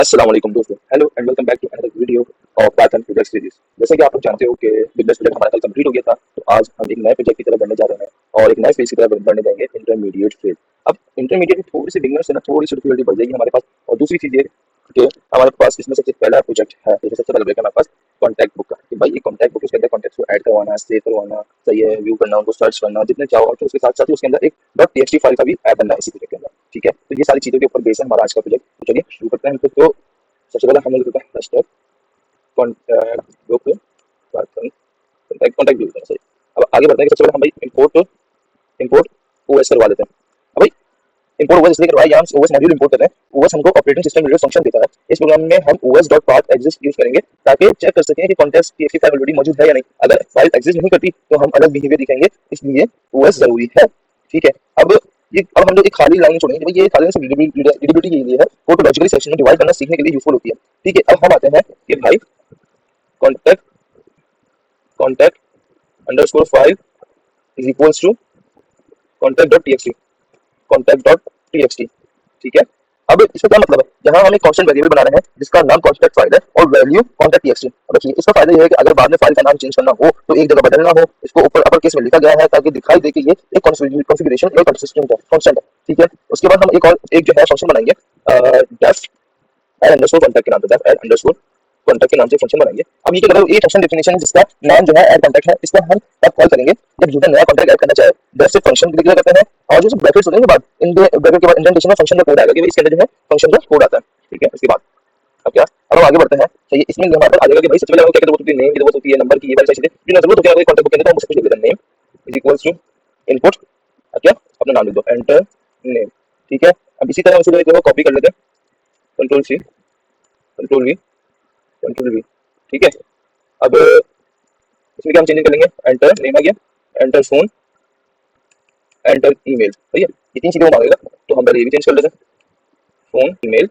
अस्सलाम वालेकुम दोस्तों, hello and welcome back to another video of Python project series. जैसे कि आप लोग जानते हो कि बिजनेस प्रोजेक्ट हमारा कल कंप्लीट हो गया था, तो आज हम एक नए प्रोजेक्ट की तरफ बढ़ने जा रहे हैं और एक नए फेज की तरफ बढ़ने जाएंगे, इंटरमीडिएट फेज। अब इंटरमीडिएट में थोड़ी सी बिगनर से ना थोड़ी सी डिफिकल्टी बढ़ जाएगी हमारे पास। और दूसरी चीज ये कि हमारे पास इसमें सबसे पहला प्रोजेक्ट है, जैसे सबसे पहला प्रोजेक्ट है हमारे पास कॉन्टैक्ट बुक का, कि भाई ये कॉन्टैक्ट बुक, इसके अंदर कॉन्टैक्ट को ऐड करवाना, सेव करवाना, सही है, व्यू करना, उनको सर्च करना, जितने चाहो। और उसके साथ साथ ही उसके अंदर एक .txt फाइल का भी ऐड करना है इसी प्रोजेक्ट के अंदर। ठीक है, तो ये सारी चीजों के ऊपर बेस है हमारा आज का प्रोजेक्ट। तो चलिए शुरू करते हैं। तो सबसे पहले हम लोग करते हैं step contact book, contact book सही। अब आगे बढ़ते हैं कि सबसे पहले हम भाई इंपोर्ट ओएस करवा लेते हैं। अब भाई इंपोर्ट ओएस इसलिए करवाया, यहाँ हम ओएस मॉड्यूल इंपोर्ट कर रहे हैं। ओएस हमको ऑपरेटिंग सिस्टम रिलेटेड फंक्शन देता है। इस प्रोग्राम में हम os.path exist यूज करेंगे ताकि चेक कर सकें कि कॉन्टेक्स्ट की फाइल ऑलरेडी मौजूद है या नहीं। अगर फाइल एग्जिस्ट नहीं करती तो हम अलग बिहेवियर दिखाएंगे, इसलिए ओएस जरूरी है। ठीक है, अब हम लोग एक खाली लाइन छोड़ेंगे। भाई ये खाली लाइन रीडेबिलिटी के लिए है, टोपोलॉजिकली सेक्शन में डिवाइड करना सीखने के लिए यूजफुल होती है। ठीक है, अब हम आते हैं कि भाई contact contact underscore file is equals to contact.txt contact.txt। ठीक है, अब इसका क्या मतलब है, जहां हम एक कांस्टेंट वेरिएबल बना रहे हैं जिसका नाम कांस्टेंट फाइल है और वैल्यू contact.txt। अब देखिए इसका फायदा ये है कि अगर बाद में फाइल का नाम चेंज करना हो तो एक जगह बदलना हो, इसको ऊपर अपर केस में लिखा गया है ताकि दिखाई दे कि ये एक कॉन्फ़िगरेशन या कंसिस्टेंट है, कांस्टेंट है। ठीक है, उसके बाद हम एक जो है फंक्शन बनाएंगे डेफ एड अंडरस्कोर कॉन्टैक्ट के नाम पे, डेफ एड अंडरस्कोर कॉन्टैक्ट के नाम से फंक्शन बनाएंगे। अब ये क्या मतलब, ये फंक्शन डेफिनेशन है जिसका नाम जो है ऐड कॉन्टैक्ट है। इसको हम तब कॉल करेंगे जब यूजर नया कॉन्टैक्ट ऐड करना चाहे। डेफ से फंक्शन डिक्लेयर करते हैं और जो ब्रैकेट्स होते हैं के बाद इन ब्रैकेट के बाद इंडेंटेशन में फंक्शन का कोड आएगा कि इसके अंदर जो है फंक्शन का कोड आता है। ठीक है, उसके बाद अब क्या, अब हम आगे बढ़ते हैं। सही, इसमें हमारे पास आ जाएगा कि भाई सबसे पहले हमें क्या जरूरत होती है, नेम की जरूरत होती है, नंबर की, ये वाली चीजें जो जरूरत होती है कॉन्टैक्ट बुक के अंदर, तो हम सब कुछ लिख देते हैं। Name is equals to input, अब क्या अपना नाम लिख दो, एंटर नेम। ठीक है, अब इसी तरह हम इसे कॉपी कर लेते हैं, control C control V control V. ठीक है, अब इसमें क्या हम चेंज करेंगे, एंटर नेम आ गया, एंटर फोन, एंटर ईमेल। ठीक है, ये तीन चीजें वो मांगेगा, तो हम पहले ये भी चेंज कर लेते हैं, फोन ईमेल।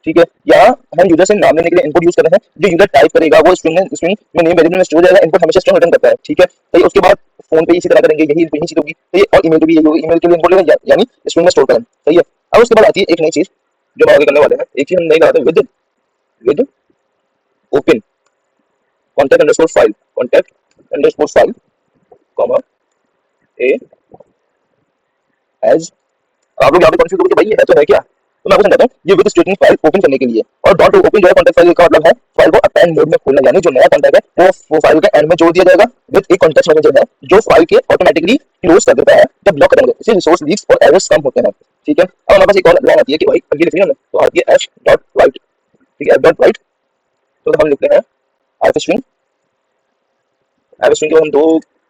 ठीक है, यहाँ हम यूजर से नाम लेने के लिए इनपुट यूज कर रहे हैं। जो यूजर टाइप करेगा वो स्ट्रिंग में नेम वेरिएबल में स्टोर हो जाएगा, इनपुट हमेशा स्ट्रिंग रिटर्न करता है। ठीक है, तो ये उसके बाद फोन पे इसी तरह करेंगे, यही चीज होगी। तो ये और ईमेल पे भी यही होगी, ईमेल के लिए इनपुट लेंगे यानी स्ट्रिंग में स्टोर करें। सही है, अब उसके बाद आती है एक नई चीज जो हम आगे करने वाले हैं। एक चीज हम नहीं लगाते, with open contact underscore file comma a as. आप लोग यहाँ पे कंफ्यूज हो गए कि भाई ये है तो है क्या, तो मैं आपको समझाता हूँ। ये विद स्टेटमेंट फाइल ओपन करने के लिए, और डॉट ओपन जो है कॉन्टैक्ट फाइल का मतलब है फाइल को अपेंड मोड में खोलना, यानी जो नया कॉन्टैक्ट है वो फाइल के एंड में जोड़ दिया जाएगा विद एक कॉन्टेक्स्ट मैनेजर है जो फाइल के ऑटोमेटिकली क्लोज कर देता है जब ब्लॉक करेंगे, इससे रिसोर्स लीक्स और एरर्स कम होते हैं। ठीक है, अब हमारे पास एक और लाइन आती है कि भाई ये लिखनी है हमने, तो आती है एफ डॉट राइट। ठीक है, एफ डॉट राइट, तो हम लिखते हैं एफ स्ट्रिंग के बाद हम दो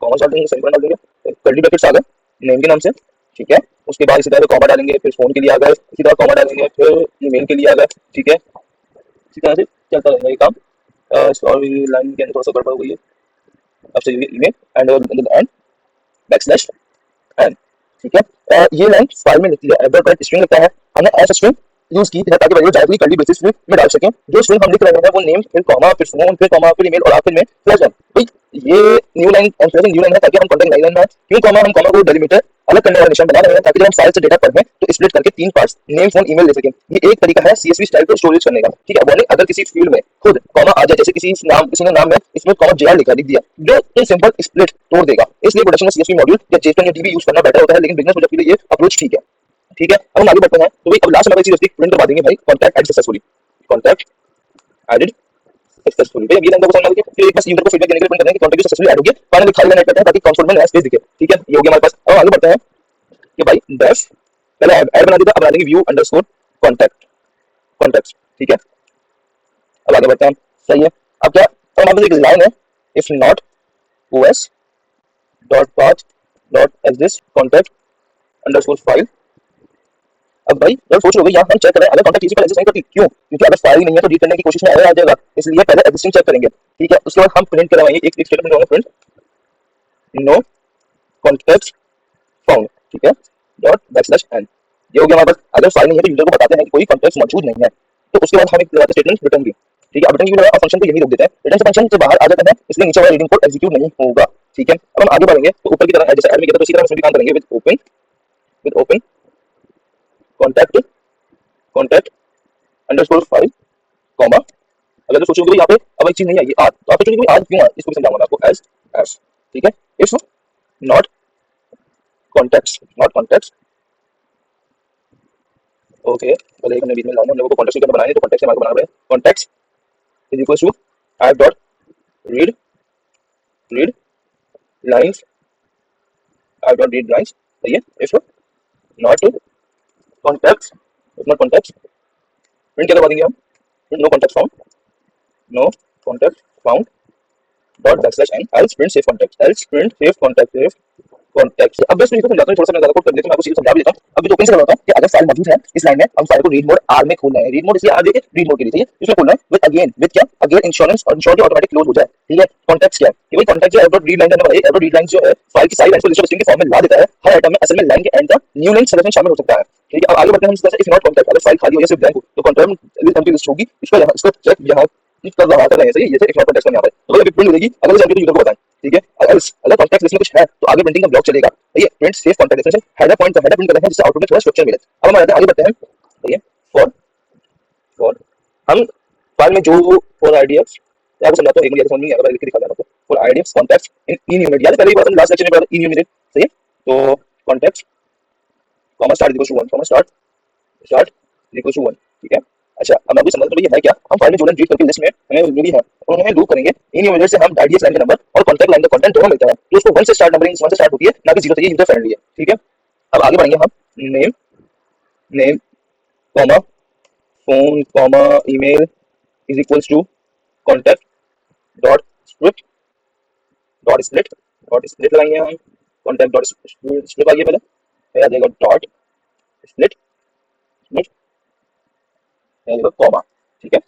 कॉमा डाल देंगे, सेमीकोलन डाल देंगे, कर्ली ब्रैकेट्स आ गए नेम के नाम से। ठीक है, उसके बाद इसी तरह कॉमा डालेंगे, फिर फोन के लिए आ गए, इसी तरह कॉमा डालेंगे, फिर ईमेल के लिए आ गए। ठीक है, इसी तरह से चलता रहेगा ये काम। सॉरी लाइन के अंदर थोड़ा सा गड़बड़ हो गई है। अब चलिए ईमेल एंड बैकस्लैश एन। ठीक है, ये लाइन फाइल में लिखती है, एफ डॉट राइट स्ट्रिंग लिखता है। हमने एस स्ट्रिंग यूज की है ताकि वैल्यू डायरेक्टली कर्ली ब्रेसेस में डाल सकें। जो स्ट्रिंग हम लिख रहे हैं वो नेम, फिर कॉमा, फिर फोन, फिर कॉमा, फिर ईमेल और आखिर में स्लैश एन। भाई ये न्यू लाइन न्यू लाइन है ताकि हम कॉन्टेक्ट नहीं लेना है। क्यों कॉमा, हम कॉमा को डेलिमीटर अलग करने वाला निशान बना रहे हैं ताकि जब हम फाइल से डेटा पढ़ें तो स्प्लिट करके तीन पार्ट्स नेम, फोन, ईमेल ले सकें। ये एक तरीका है सीएसवी स्टाइल को स्टोरेज करने का। ठीक है, वार्निंग, अगर किसी फील्ड में खुद कॉमा आ जाए, जैसे किसी ने नाम में इसमें कॉमा जेआर लिख दिया, जो एक सिंपल स्प्लिट तोड़ देगा। इसलिए प्रोडक्शन में सीएसवी मॉड्यूल या जेएसपी या डीबी यूज करना बेटर होता है, लेकिन बिजनेस प्रोजेक्ट के लिए ये अप्रोच ठीक है। ठीक है, अब हम आगे बढ़ते हैं। तो भाई अब लास्ट में चीज प्रिंट करवा देंगे भाई, contact add successfully, contact added successfully. भाई अब ये लाइन को समझ आ गई, फिर बस यूजर को फीडबैक देने के लिए प्रिंट करते हैं कि कॉन्टैक्ट सक्सेसफुली ऐड हो गया। फाइनली खाली लाइन ऐड करते हैं ताकि कंसोल में नया स्पेस दिखे। ठीक है, ये हो गया हमारे पास। अब आगे बढ़ते हैं कि भाई डेफ पहले ऐड बना दिया था, अब बना देंगे व्यू अंडरस्कोर कॉन्टैक्ट्स। ठीक है, अब आगे बढ़ते हैं। सही है, अब क्या, अब हमारे पास एक लाइन है, if not OS dot path dot exist contact underscore file. अब भाई जब सोच लोगे, यहाँ हम चेक करें अगर कॉन्टैक्ट किसी पर एग्जिस्ट नहीं करती, क्यों, क्योंकि अगर फाइल नहीं है तो रीड करने की कोशिश में एरर आ जाएगा, इसलिए पहले एग्जिस्टिंग चेक करेंगे। ठीक है, उसके बाद हम प्रिंट करवाएंगे एक स्टेटमेंट होगा, प्रिंट नो कॉन्टैक्ट फाउंड। ठीक है, डॉट बैकस्लैश एन। ये हो गया हमारे पास। अगर फाइल नहीं है तो यूजर को बताते हैं कि कोई कॉन्टैक्ट मौजूद नहीं है, तो उसके बाद हम एक लगाते स्टेटमेंट रिटर्न की। ठीक है, अब रिटर्न की लगा फंक्शन को यही रोक देते हैं, रिटर्न से फंक्शन से बाहर आ जाता है, इसलिए नीचे वाला रीडिंग कोड एग्जीक्यूट नहीं होगा। ठीक है, अब हम आगे बढ़ेंगे तो ऊपर की तरह जैसे ऐड में किया था, तो इसी तरह इसमें भी काम करेंगे with open contact underscore file अगर तो सोचोगे यहाँ पे अब एक चीज नहीं आएगी आज, तो आप सोचोगे आज क्यों आया, इसको भी समझाऊंगा मैं आपको एज एफ। ठीक है, if not context, not context, okay पहले एक हमने बीच में लाना, हम लोगों को कॉन्टेक्स्ट की बनानी है तो कॉन्टेक्स्ट हमारे को बनाना पड़ेगा। Context is equal to f dot read, read lines, f dot read lines. सही है, if not context, if not context print क्या करवा देंगे हम, no contact found, no contact found dot backslash n, else print safe contact, else print safe contact, safe contact. अब बस मैं इसको समझाता हूँ, थोड़ा सा मैं ज्यादा कोड कर देता हूँ, मैं आपको चीज समझा भी देता हूँ। अब जो ओपन से करवाता हूँ कि अगर फाइल मौजूद है इस लाइन में, हम फाइल को रीड मोड आर में खोलना है, रीड मोड इसलिए आर देखिए रीड मोड के लिए, ठीक है, इसमें खोलना है विद अगेन, विद क्या, अगेन इंश्योरेंस, और इंश्योर ऑटोमेटिक क्लोज हो जाए। ठीक है, कॉन्टेक्ट क्या है कि भाई कॉन्टेक्ट जो डॉट रीड लाइन करने वाला है, डॉट रीड लाइन जो है फाइल की सारी लाइन को लिस्ट ऑफ स्ट्रिंग के फॉर्म में ला देता है। हर आइटम में असल में लाइन के एंड का न्यू लाइन सेलेक्शन शामिल हो सकता है। ठीक है, अब आगे बढ़ते हैं हम इस इफ नॉट कॉन्टेक्ट, अगर फाइल खाली हो या सिर्फ ब्लैंक हो तो कंफर्म विद एम्प्टी लिस्ट होगी, इसका यहाँ इसका चेक यहाँ कर रहा है, सही है, ये इफ नॉट कॉन्टेक्ट का यहाँ पे तो अगर प्रिंट मिलेगी, अगर इस एम्प्टी यूजर को बताएं। ठीक है, अगर कॉन्टेक्ट लिस्ट में कुछ है तो आगे प्रिंटिंग का ब्लॉक चलेगा। ये print safe contact extension header point का हेडर प्रिंट करते हैं जिससे आउटपुट में थोड़ा स्ट्रक्चर मिले। अब हम आगे बढ़ते हैं। ठीक है, फॉर हम फाइल में जो फॉर आईडीएक्स आपको समझाता हूं, एक मिनट समझ नहीं आ रहा, लिख के दिखा देता हूं। For IDX contacts in enumerate, याद पहले ही बात हम लास्ट लेक्चर में पढ़ा इन्यूमरेट। सही है, तो contacts comma start equal to 1, comma start start equal to 1। ठीक है, अच्छा अब आप भी समझ लो ये है क्या, हम फाइल में जो लाइन रीड करके लिस्ट में हमें मिली है उन्हें लूप करेंगे। इन्यूमरेट से हम आईडीएक्स लाइन का नंबर और कॉन्टेक्ट लाइन का कंटेंट दोनों मिलता है, तो उसको 1 से स्टार्ट, नंबरिंग 1 से स्टार्ट होती है ना कि 0 से, ये यूजर फ्रेंडली है। ठीक है, अब आगे बढ़ेंगे हम, name, name comma phone comma email is equals to contact dot split, dot split, dot split लगाएंगे हम, कॉन्टेक्ट डॉट स्प्लिट आइए पहले, आ जाएगा डॉट स्प्लिट, स्प्लिट आ जाएगा कॉमा। ठीक है,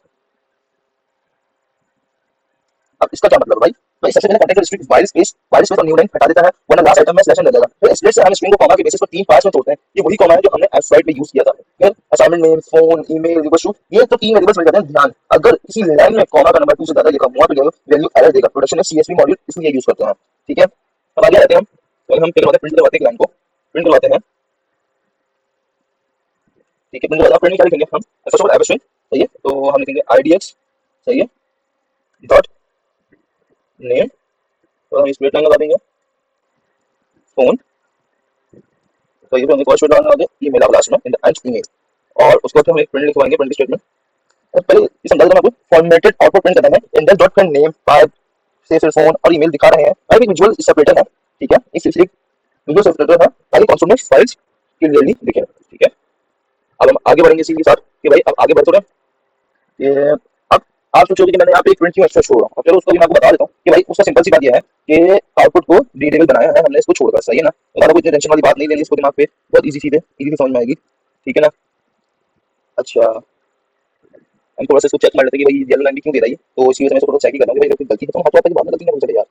अब इसका क्या मतलब है भाई, भाई सबसे पहले कॉन्टेक्ट रिस्ट्रिक्ट वाइल स्पेस और न्यू लाइन हटा देता है, वरना लास्ट आइटम में स्लैश न लगेगा। फिर स्प्लिट से हम स्ट्रिंग को कॉमा के बेसिस पर 3 पार्ट्स में तोड़ते हैं, ये वही कॉमा है जो हमने एफ में यूज किया था। फिर assignment name, phone, email equal to, ये तो 3 वेरिएबल्स मिल जाते हैं। ध्यान, अगर किसी लाइन में कॉमा का नंबर 2 से ज्यादा लिखा हुआ तो वैल्यू एरर देगा। प्रोडक्शन में सीएसवी मॉड्यूल इसलिए यूज करते हैं। ठीक है, अब आगे आते हैं हम, तो हम करवाते हैं प्रिंट करवाते हैं लाइन को, प्रिंट करवाते हैं। ठीक है, प्रिंट करवाते हैं, प्रिंट क्या लिखेंगे हम, फर्स्ट ऑफ ऑल एवरेज। सही है, तो हम लिखेंगे आईडीएक्स, सही है, डॉट नेम, तो हम स्प्लिट लाइन लगा देंगे, फोन, तो ये भी हमने कॉस्ट डालना होगा, ईमेल अब लास्ट में इन द एंड ईमेल, और उसके बाद हम एक प्रिंट लिखवाएंगे, प्रिंट स्टेटमेंट। और पहले ये समझा देना आपको, फॉर्मेटेड आउटपुट प्रिंट करना है, index dot print name, file से फिर फोन और ईमेल दिखा रहे हैं, और एक विजुअल सेपरेटर है। ठीक है, इस विजुअल सेपरेटर है ताकि कंसोल में फाइल्स क्लियरली दिखे। ठीक है, अब हम आगे बढ़ेंगे इसी के साथ कि भाई अब आगे बढ़ते रहे ये। अब आप सोचोगे कि मैंने यहाँ पे एक प्रिंट क्यों एक्स्ट्रा छोड़ा, अब चलो उसको भी मैं आपको बता देता हूँ कि भाई उसका सिंपल सी बात यह है कि आउटपुट को रीडेबल बनाया है हमने इसको छोड़कर। सही है ना, तो ज़्यादा कोई टेंशन वाली बात नहीं लेनी इसको दिमाग पे, बहुत ईजी चीज़ है, ईजी से समझ में आएगी। ठीक है ना, अच्छा हम थोड़ा सा इसको चेक कर लेते हैं कि भाई येलो लाइन भी क्यों दे रही है, तो इसी वजह से मैं थोड़ा चेक ही कर रहा हूँ कि भाई कोई गलती है तो हाथ वाथ की बात ना गलती ना चले यार।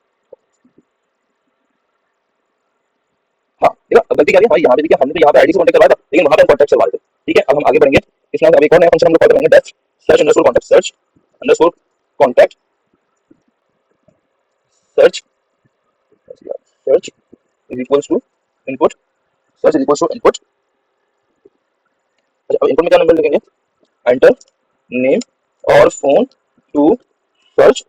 हाँ देखा, अब गलती क्या है, हाँ यहाँ पे देखिए हमने तो यहाँ पे आईडी से कॉन्टेक्ट करवाया था लेकिन वहाँ पे हम कॉन्टेक्ट चलवा रहे थे। ठीक है, अब हम आगे बढ़ेंगे, इसमें अब एक और नया फंक्शन हम लोग कॉल करेंगे, def search underscore contact, search underscore contact, search search is equals to input, search is equals to input. अच्छा अब इनपुट में क्या नंबर लिखेंगे, एंटर नेम और phone to search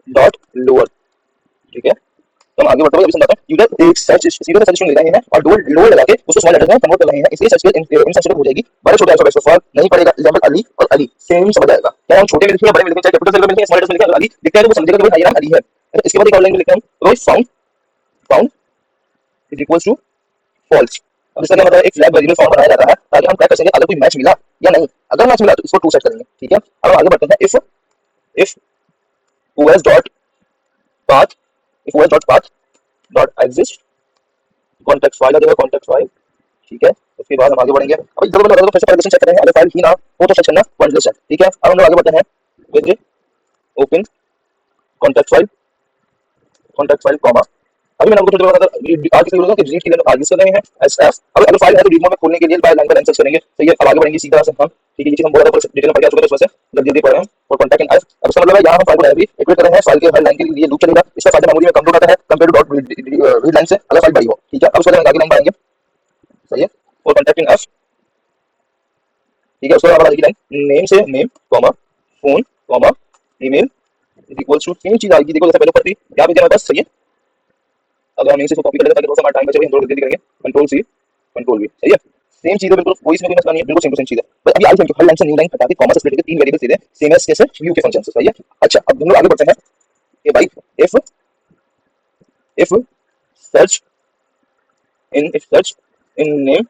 dot lower. ठीक है, तो हम आगे बढ़ते हुए अभी समझाता हूं, यूजर एक सर्च सीधे सर्च स्ट्रिंग ले रहे हैं और डबल लोअर लगा के उसको स्मॉल लेटर में कन्वर्ट कर रहे हैं, इसलिए सर्च के इंसेंसिटिव हो जाएगी। बड़े छोटे अल्फाबेट्स पर नहीं पड़ेगा, एग्जांपल अली और अली सेम समझ आएगा। क्या हम छोटे में लिखें या बड़े में लिखें, चाहे कैपिटल से लिखें स्मॉल लेटर से लिखें, अली लिखते हैं तो वो समझेगा कि भाई ये नाम अली है। इसके बाद एक और लाइन लिखते हैं, तो found, found is equals to false. अब इसका क्या मतलब है, एक फ्लैग वेरिएबल फॉर्म बनाया जाता है ताकि हम ट्रैक कर सकें अगर कोई मैच मिला या नहीं, अगर मैच मिला तो इसको ट्रू सेट करेंगे। ठीक है, अब आगे बढ़ते हैं, if os dot path, if os dot path dot exist context file आ जाएगा, कॉन्टेक्स्ट फाइल। ठीक है, उसके बाद हम आगे बढ़ेंगे, अब इधर उधर फिर से परमिशन चेक करेंगे, अगर फाइल ही ना हो तो सर्च करना वन लिस्ट है। ठीक है, अब हम लोग आगे बढ़ते हैं with open context file comma, अभी मैंने आपको थोड़ी देर बाद आगे किसी बोला कि डिलीट के लिए आगे कर रहे हैं एसएफ। अब अगर फाइल है तो डिमो में खोलने के लिए फाइल लाइन का एक्सेस करेंगे। तो ये अब आगे बढ़ेंगे इसी तरह से हम। ठीक है, ये चीज हम बहुत ज्यादा डिटेल में पढ़ चुके हैं, इस वजह से जल्दी पढ़ रहे हैं। और कॉन्टैक्ट एंड एफ, अब इसका मतलब है यहाँ हम फाइल को डायरेक्टली इक्वेट कर रहे हैं, फाइल के हर लाइन के लिए लूप चलेगा, इसका फायदा मेमोरी में कम होता है compare to dot read line से अगर फाइल बड़ी हो। ठीक है, अब उसके बाद आगे लाइन बढ़ेंगे। सही है, और कॉन्टैक्ट एंड एफ। ठीक है, उसके बाद आगे लाइन नेम से name comma phone comma email equals to same चीज आएगी। देखो जैसे पहले ऊपर थी यहाँ पे हमारे पास सही है। अगर हम यहीं से इसको कॉपी कर लेते ताकि थोड़ा सा हमारा टाइम बचे, हम थोड़ा जल्दी करेंगे। कंट्रोल सी कंट्रोल वी, सही है। सेम चीज है बिल्कुल, कोई इसमें कोई मसला नहीं है, बिल्कुल सेम टू सेम चीज है। बस अभी आगे हर लाइन से न्यू लाइन हटा के कॉमा से स्प्लिट करके तीन वेरिएबल दे दें सेम एज कैसे यू के फंक्शन से, सही है। अच्छा अब हम लोग आगे बढ़ते हैं कि भाई इफ सर्च इन नेम,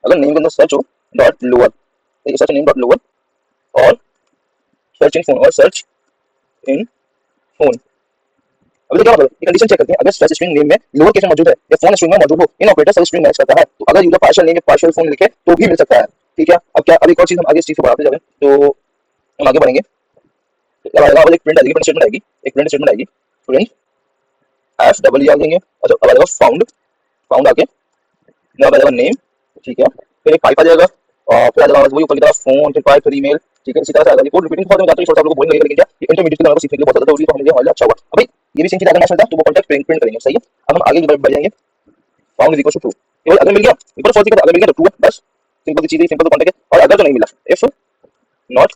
अगर नेम के अंदर सर्च हो डॉट लोअर, तो ये सर्च नेम डॉट लोअर और सर्च इन फोन और सर्च इन फोन। अभी तो क्या मतलब ये कंडीशन चेक करते हैं, अगर सर्च स्ट्रिंग नेम में लोअर केस में मौजूद है या फोन स्ट्रिंग में मौजूद हो, इन ऑपरेटर सर्च स्ट्रिंग मैच करता है। तो अगर यूजर पार्शियल नेम या पार्शियल फोन लिखे तो भी मिल सकता है, ठीक है। अब क्या, अब एक और चीज हम आगे इस चीज को बढ़ाते जाएंगे, तो हम आगे बढ़ेंगे। तो अब आएगा, अब एक प्रिंट आएगी, प्रिंट स्टेटमेंट आएगी, एक प्रिंट स्टेटमेंट आएगी, प्रिंट एफ डबल ई आ देंगे। अच्छा अब आएगा फाउंड, फाउंड आके अब आएगा नेम, ठीक है। फिर एक पाइप आ जाएगा और फिर आ जाएगा वही ऊपर की तरफ फोन, फिर पाइप, फिर ईमेल, ठीक है। इसी तरह से आएगा। ये कोड रिपीटिंग बहुत में जाता है, छोटा आप लोगों को बोरिंग लगेगा, लेकिन क्या ये इंटरमीडिएट के लेवल को सीखने के लिए बहुत ज्यादा जरूरी है, तो हमें ये अच्छा हुआ। अब भाई ये भी सेम चीज अगर मैच होता है तो वो कॉन्टेक्ट प्रिंट करेंगे, सही है। अब हम आगे बढ़ जाएंगे, found is equal to true. केवल अगर मिल गया ऊपर फॉल्स दिखा, अगर मिल गया तो ट्रू है, बस सिंपल सी चीज है, सिंपल तो कॉन्टेक्ट है। और अगर तो नहीं मिला, इफ नॉट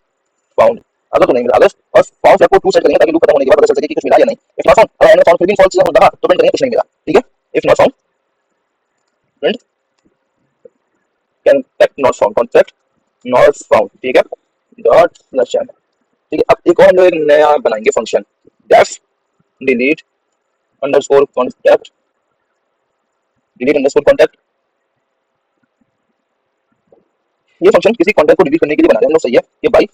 फाउंड, अगर तो नहीं मिला, अगर और फाउंड फ्लैग को ट्रू सेट करेंगे ताकि लूप खत्म होने के बाद पता चल सके कि कुछ मिला या नहीं। इफ नॉट फाउंड, अगर हमने फाउंड फिर भी फॉल्स रहा तो प्रिंट करेंगे कुछ नहीं मिला, ठीक है। If not found print contact not found, contact not found, ठीक है, डॉट स्लैश एन, ठीक है। अब एक और हम लोग एक नया बनाएंगे function, def delete underscore contact, delete underscore contact. ये फंक्शन किसी कॉन्टैक्ट को डिलीट करने के लिए बना रहे हैं हम लोग, सही है। ये बाई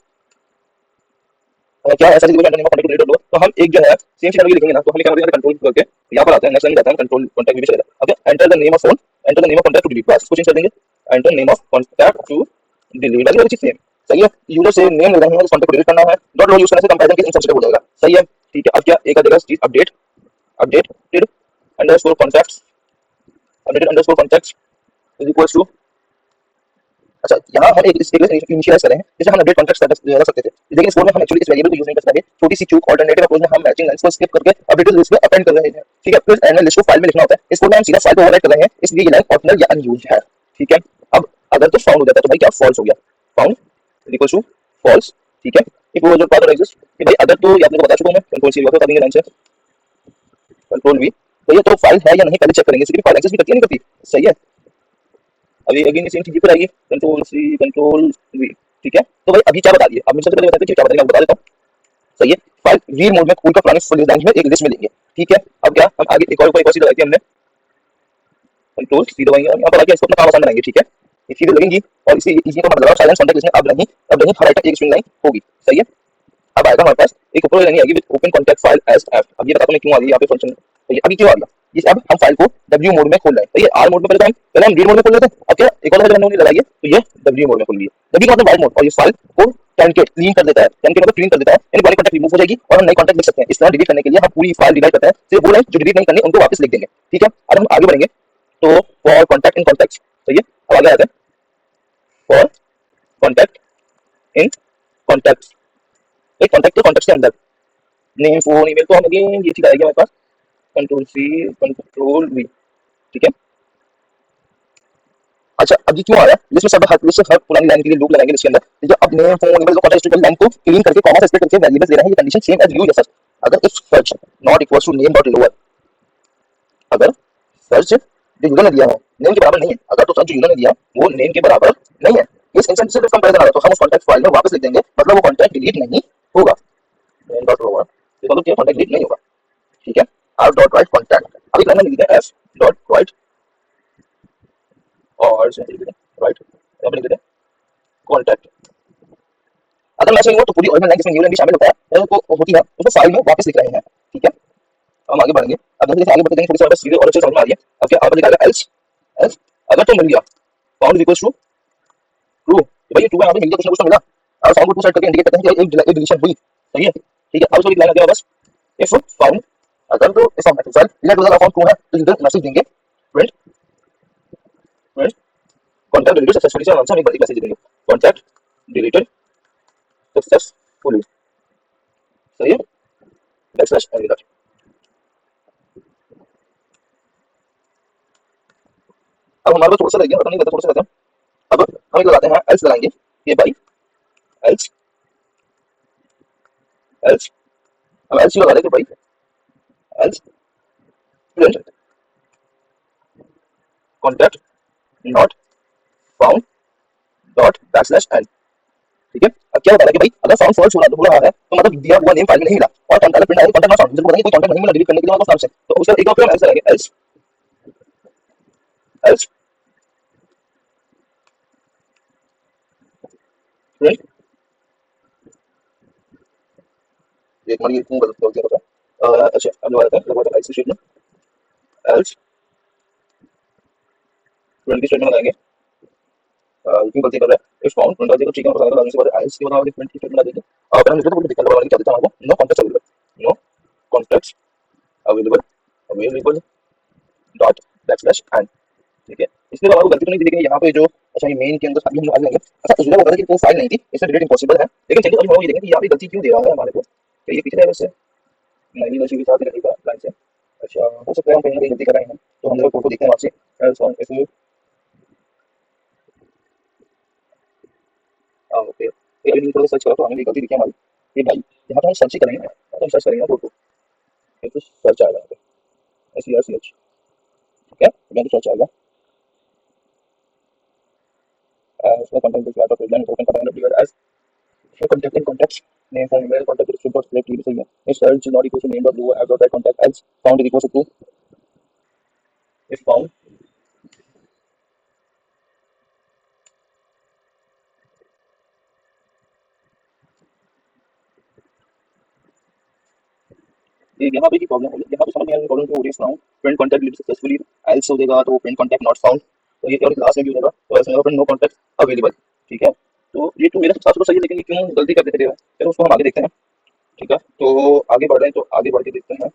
क्या ऐसा कॉन्टैक्ट डिलीट कर लो, तो हम एक जो है सेम चीज लिखेंगे ना, तो हम क्या करेंगे, कंट्रोल करके यहाँ पर आते हैं, नेक्स्ट लाइन जाते हैं, कंट्रोल कॉन्टैक्ट भी चलेगा। अब enter the name of phone, enter the name of contact to delete, बस कुछ चेंज कर देंगे, enter name of contact to delete, वाली चीज सेम, सही है। यूजर से नेम ले रहे हैं, इस कॉन्टैक्ट को डिलीट करना है, डॉट लो यूज करने से कंपैरिजन के सबसे हो जाएगा, सही है, ठीक है। अब क्या एक आ जाएगा चीज update, updated underscore contacts, updated underscore contacts is equals to, अच्छा यहाँ हम एक इनिशियलाइज करें हैं, जैसे हम अपडेट कॉन्टैक्ट स्टेटस लगा सकते थे, लेकिन इस कोड में हम एक्चुअली इस वेरिएबल को यूज नहीं कर सकते। छोटी सी चूक, ऑल्टरनेटिव अप्रोच में हम मैचिंग लाइंस को स्किप करके अपडेटेड लिस्ट में अपेंड कर रहे हैं, ठीक है। फिर एंड लिस्ट को फाइल में लिखना होता है, इस कोड में हम सीधा फाइल को ओवरराइट कर रहे हैं, इसलिए ये लाइन ऑप्शनल या अनयूज्ड है, ठीक है। अब अगर तो फाउंड हो जाता है तो भाई क्या फॉल्स हो गया, फाउंड इक्वल्स टू फॉल्स, ठीक है। इफ वो जो पाथ एग्जिस्ट, कि भाई अगर तो ये आपको बता चुका हूं मैं, कंट्रोल सी बता देंगे लाइन से, कंट्रोल वी, तो ये तो फाइल है या नहीं पहले चेक करेंगे, इसकी फाइल एक्सेस भी करती है नहीं करती, सही है। अभी अगेन सेम चीज पर आएगी, कंट्रोल सी कंट्रोल वी, ठीक है। तो भाई अभी क्या बता दिए, अब मुझे सबसे पहले बताते हैं क्या बताएंगे, मैं बता देता हूँ, सही है। फाइल रीड मोड में खोल कर पुराने फुल लैंग्वेज में एक लिस्ट में लेंगे, ठीक है। अब क्या हम आगे एक और चीज लगाई थी हमने, कंट्रोल सी दबाएंगे और यहाँ पर आके इसको अपना काम आसान बनाएंगे, ठीक है। ये चीजें लगेंगी और इसी इसी का मतलब साइलेंस कॉन्टैक्ट लिस्ट में अब नहीं हर आइटम एक स्ट्रिंग लाइन होगी, सही है। अब आएगा हमारे पास एक ऊपर लाइन आएगी with open contact file as F. अब ये बताता हूं मैं क्यों आ रही है यहाँ पे फंक्शन, तो ये अभी क्यों आ गया, ये अब हम फाइल को W मोड में खोल रहे हैं, तो ये R मोड में पहले हम रीड मोड में खोल लेते हैं। अब क्या एक और हमने लगाई है, तो ये W मोड में खोल ली है। W का मतलब वाइड मोड, और ये फाइल को ट्रंकेट क्लीन कर देता है, ट्रंकेट मतलब क्लीन कर देता है, यानी पुरानी कॉन्टैक्ट रिमूव हो जाएगी और हम नई कॉन्टैक्ट लिख सकते हैं। इस तरह डिलीट करने के लिए हम पूरी फाइल डिलीट करते हैं, सिर्फ वो लाइन जो डिलीट नहीं करनी उनको वापस लिख देंगे, ठीक है। अब हम आगे बढ़ेंगे, तो फॉर कॉन्टैक्ट इन कॉन्टैक्ट, सही है। अब आगे आते हैं फॉर कॉन्टैक्ट इन कॉन्टैक्ट, एक कॉन्टैक्ट के कॉन्टैक्ट के अंदर नेम फोन ईमेल, तो हम अगेन ये चीज आएगी हमारे पास, कंट्रोल सी कंट्रोल वी, ठीक है। अच्छा अब ये क्यों आ रहा है, लिस्ट में सब हर लिस्ट से हर पुरानी लाइन के लिए लूप लगाएंगे लिस्ट के अंदर, ठीक है। अब नेम फोन ईमेल को कॉन्टेक्स्ट लाइन को क्लीन करके कॉमा से स्प्लिट करके वेरिएबल्स दे रहे हैं, ये कंडीशन सेम एज यूज है सर। अगर if search not equals to name dot lower, अगर सर्च जो यूजर ने दिया है नेम के बराबर नहीं है, अगर तो सर्च जो यूजर ने दिया वो नेम के बराबर नहीं है, इस इंस्टेंस से कंपैरिजन आ रहा है, तो हम उस कॉन्टैक्ट फाइल में वापस लिख देंगे, मतलब वो कॉन्टैक्ट डिलीट नहीं होगा, नेम डॉट लोअर, तो मतलब क्या कॉन्टैक्ट डिलीट नहीं होगा, ठीक है। आर डॉट राइट कॉन्टैक्ट, अब एक लाइन में लिख दें एफ डॉट राइट और राइट लिख देते हैं कॉन्टैक्ट। अगर मैच नहीं हुआ तो पूरी ओरिजिनल लाइन जिसमें न्यू लाइन भी शामिल होता है वो होती है, उसको फाइल में वापस लिख रहे हैं, ठीक है। हम आगे बढ़ेंगे, अब जैसे आगे बढ़ते हैं थोड़ी सी और सीधे और अच्छे समझ में आ रही है। अब क्या आप लिखा एल्स, एल्स अगर तो मिल गया फाउंड इक्वल्स टू ट्रू, तो भाई ट्रू है, हमें मिल गया, कुछ ना कुछ तो मिला, और फाउंड को टू सेट करके इंडिकेट करते हैं कि एक डिलीशन हुई, सही है, ठीक है। अब उसको एक लाइन आ गया बस, इफ फाउंड, अगर तो इफ हम फाइल डिलीट हो गया फाउंड ट्रू है तो यूजर मैसेज देंगे print print contact deleted successfully, से हम एक मैसेज देंगे कॉन्टैक्ट डिलीटेड सक्सेसफुली, सही है, बैकस्लैश एंड दैट। अब हमारे पास थोड़ा सा रह गया, पता नहीं थोड़ा सा रहता है। अब हम एक लगाते हैं एल्स लगाएंगे, ये भाई एल्स एल्स, अब एल्स लगा देंगे भाई, else print contact not found dot backslash n. ठीक है, अब क्या होता है कि भाई अगर फाउंड फॉल्स हो रहा है तो मतलब दिया हुआ नेम फाइल में नहीं मिला और कॉन्टैक्ट प्रिंट आएगा कॉन्टैक्ट नॉट फाउंड, जब बताएंगे कोई कॉन्टैक्ट नहीं मिला डिलीट करने के लिए हमारे नाम से, तो उसका एक और फिर एल्स लगाएंगे, एल्स एल्स प्रिंट, एक मिनट ये क्यों गलत हो गया था, अच्छा अब लगवा देता एल्स स्टेटमेंट, एल्स प्रिंट की स्टेटमेंट लगाएंगे, क्यों गलती कर रहा है, इफ फाउंड प्रिंट आ जाएगा, ठीक है बताएगा लगाने से बाद एल्स के बाद प्रिंट की स्टेटमेंट आ जाएगी। पहले मुझे तो पूरी दिक्कत लगा क्या देता हूं आपको, no contacts available, no contacts available available dot backslash n. ठीक है, इसके अलावा गलती तो नहीं थी, लेकिन यहाँ पे जो अच्छा ये मेन के अंदर अभी हम लोग आ जाएंगे, अच्छा उस जगह बता था कि वो फाइल नहीं थी इससे डिलीट इम्पॉसिबल है, लेकिन चलिए अभी हम लोग ये देखेंगे कि यहाँ पे गलती क्यों दे रहा है हमारे को, तो ये पिछले वैसे नहीं वैसे भी साथ नहीं का लाइन से, अच्छा हो सकता है हम कहीं ना कहीं गलती कर रहे हैं, तो हम लोग फोटो देखते हैं आपसे इसमें, ओके ये अभी थोड़ा सर्च करा तो हमें ये गलती दिखी हमारी, ये भाई यहाँ तो हम सर्च ही करेंगे ना, तो हम सर्च करेंगे फोटो, ये तो सर्च आएगा यहाँ पे S E R C H, ठीक है मैं तो सर्च आएगा, उसमें कंटेंट दिख रहा है तो फिर ओपन करना है for contacting contacts name from email contact is dot select ये सही है, if search not equal to name dot blue app dot contact else found is equal to if found, ये यहाँ पे की प्रॉब्लम हो गई, यहाँ पे समझ नहीं आ रही प्रॉब्लम क्यों हो रही है, found print contact delete successfully, else हो जाएगा तो प्रिंट कॉन्टैक्ट नॉट फाउंड, तो ये और क्लास में भी हो जाएगा तो ऐसे में नो कॉन्टैक्ट अवेलेबल, ठीक है, तो ये तो मेरे हिसाब से तो सही है, लेकिन ये क्यों गलती कर देते हैं, चलो उसको हम आगे देखते हैं, ठीक है तो आगे बढ़ रहे हैं, तो आगे बढ़ के देखते हैं,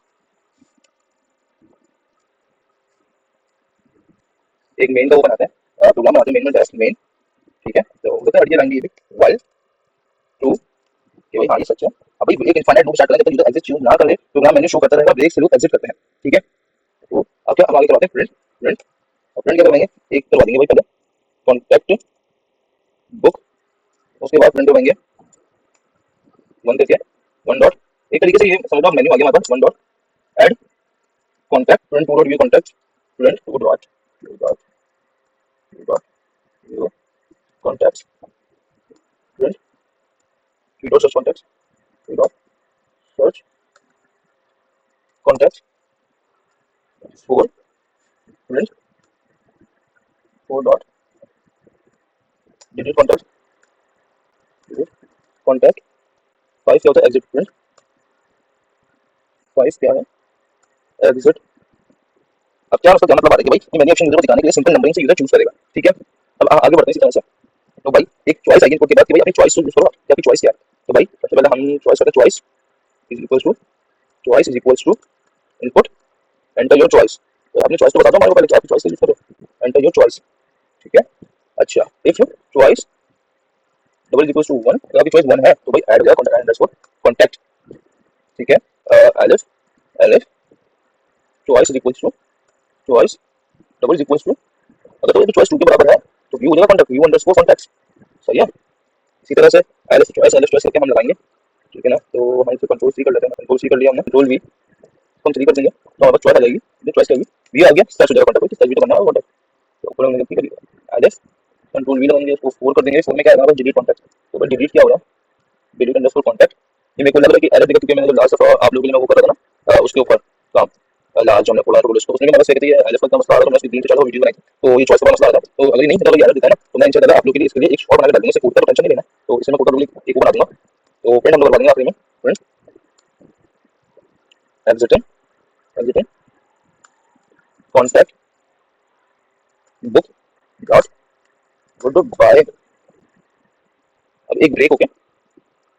एक मेन का वो बनाते हैं प्रोग्राम बनाते हैं मेन में डैश मेन, ठीक है तो बताते हैं हटिए लाएंगे वाइल ट्रू कि भाई हाँ ये सच है, अब भाई एक इनफाइनाइट लूप स्टार्ट करें जब तक यूजर एग्जिट चूज ना करे प्रोग्राम मेन्यू शो करता रहेगा, ब्रेक से लूप एग्जिट करते हैं, ठीक है, तो अब क्या हम आगे करवाते हैं प्रिंट, प्रिंट और प्रिंट क्या करवाएंगे, एक करवा देंगे भाई पहले कॉन्टैक्ट बुक, उसके बाद प्रिंट करवाएंगे वन करके वन डॉट, एक तरीके से ये समझ लो मेन्यू आ गया हमारे पास, one dot add contact print two dot view contact print two dot view contact print three dot search contact three dot search contact four print four dot delete contact delete contact five क्या होता है exit print, five क्या है exit, अब क्या उसका क्या मतलब आ रहा है कि भाई ये मैंने ऑप्शन यूजर को दिखाने के लिए सिंपल नंबरिंग से यूजर चूज करेगा, ठीक है, अब आगे बढ़ते हैं इसी तरह से, तो भाई एक चॉइस आएगी इनपुट के बाद कि भाई अपनी चॉइस यूज करो कि आपकी चॉइस क्या है, तो भाई सबसे पहले हम चॉइस करते हैं choice is equals to input enter your choice, तो अपनी चॉइस तो बता दो हमारे को पहले, आपकी चॉइस का यूज करो एंटर योर चॉइस, ठीक है, अच्छा if choice double equals to one, अगर आपकी चॉइस वन है तो भाई ऐड हो जाएगा कॉन्टैक्ट अंडरस्कोर कॉन्टैक्ट, ठीक है, elif elif choice is equals to choice double equals to, अगर तो चॉइस टू के बराबर है तो व्यू हो जाएगा कॉन्टैक्ट व्यू अंडरस्कोर कॉन्टैक्ट, सही है, इसी तरह से एलिफ चॉइस करके हम लगाएंगे, ठीक है ना, तो हम इसे कंट्रोल सी कर लेते हैं, कंट्रोल सी कर लिया हमने, कंट्रोल वी हम थ्री कर देंगे तो हमारे पास चॉइस आ जाएगी, जो चॉइस करेगी वी आ गया सर्च हो जाएगा कॉन्टैक्ट, सर्च भी तो करना है कॉन्टैक्ट, तो ऊपर हमने गलती करी एलिफ कंट्रोल वी लगाएंगे, उसको फोर कर देंगे, फोर में क्या आएगा डिलीट कॉन्टैक्ट, तो भाई डिलीट क्या होगा डिलीट अंडरस्कोर कॉन्टैक्ट, ये मेरे को लग रहा है कि एरर दिखा क्योंकि मैंने जो लास्ट दफा आप लोगों के लिए मैं वो कर रहा था ना उसके ऊपर काम, लास्ट जो हमने खोला रूल उसको, उसमें भी मदद है एलिफ का मसला आ रहा था, मैं उसकी 3 से 4 वीडियो बनाई, तो ये चॉइस का मसला आ रहा था, तो अगर नहीं होता तो एरर दिखा ना, तो मैं इंशाल्लाह आप लोगों के लिए इसके लिए एक शॉर्ट बना के डाल दूंगा, इसे कोड का टेंशन नहीं लेना, तो इसमें मैं कोड का रूल एक बना दूंगा, तो प्रिंट हम लोग करवा देंगे आखिरी में print exiting exiting contact book dot goodbye, अब एक ब्रेक हो गया,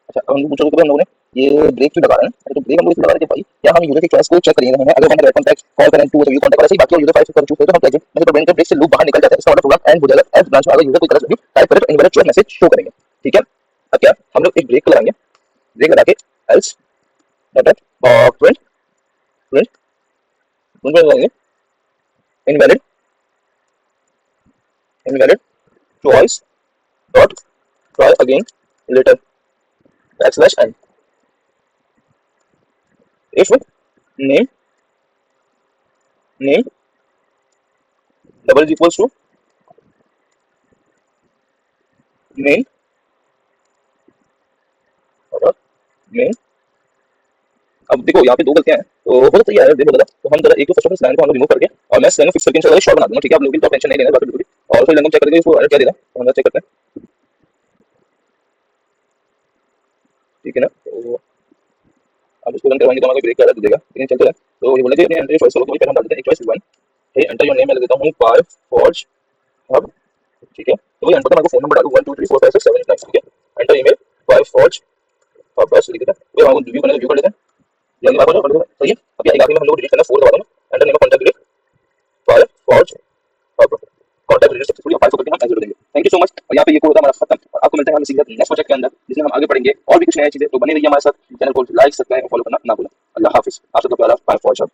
अच्छा अब हम पूछोगे कि हम लोगों ने ये ब्रेक क्यों लगा रहे हैं, तो ब्रेक हम लोग इसलिए लगा रहे हैं कि भाई क्या हम यूजर की चॉइस को चेक करेंगे, हमें अगर हमें कॉन्टैक्ट कॉल करें टू व्यू कॉन्टैक्ट ऐसे ही बाकी यूजर फाइल से कर चूज तो हम एग्जिट मैसेज ब्रेक के ब्रेक से लूप बाहर निकल जाता है, इसका मतलब प्रोग्राम एंड हो जाएगा, एंड ब्रांच में अगर यूजर कोई गलत वैल्यू टाइप करे तो इनवैलिड चॉइस मैसेज शो करेंगे, ठीक है, अब क्या हम लोग एक ब्रेक लगाएंगे, ब्रेक लगा के else dot print print print लगाएंगे invalid invalid choice dot try again later backslash n, if name double is equals to main और main। अब देखो यहाँ पे दो गलतियां हैं, तो हो सकता है यार देखो दादा, तो हम जरा एक तो फर्स्ट ऑफ ऑल स्लैंग को हम रिमूव करके और मैं स्लैंग फिक्स करके इंशाल्लाह शॉर्ट बना दूंगा, ठीक है। आप लोग भी तो टेंशन नहीं लेना बाकी बिल्कुल। और फिर रैंडम चेक करके इसको क्या देना, तो हम चेक करते हैं, ठीक है ना। तो अब इसको रन करवाएंगे तो हमारा ब्रेक का देगा, लेकिन चलते हैं। तो ये बोला कि अपने एंटर चॉइस करो, तो पहले हम डाल देते हैं choice 1, hey enter your name, मैं देता हूँ पाई फॉर्ज हब, ठीक है। तो वही एंटर को फोन नंबर डालू 1 2 3 4 5 6 7 8 9, ठीक है। एंटर ईमेल पाई फॉर्ज हब, बस लिख देते हैं। फिर हम रिव्यू करने रिव्यू कर लेते हैं, जल्दी बात हो जाए, सही है। अब ये आखिर में हम लोग डिलीट करना 4 दबा देंगे, enter name contact delete pi forge hub, contact delete successfully, file को करके हम कैंसिल कर देंगे। Thank you so much. और यहाँ पे ये कोड हमारा खत्म, और आपको मिलते हैं हम सीधा नेक्स्ट प्रोजेक्ट के अंदर, जिसमें हम आगे बढ़ेंगे और भी कुछ नई चीजें। तो बने रहिए हमारे साथ, चैनल को लाइक सब्सक्राइब और फॉलो करना ना भूलें। अल्लाह हाफिज, आप सबका प्यारा पाई फॉर्ज हब।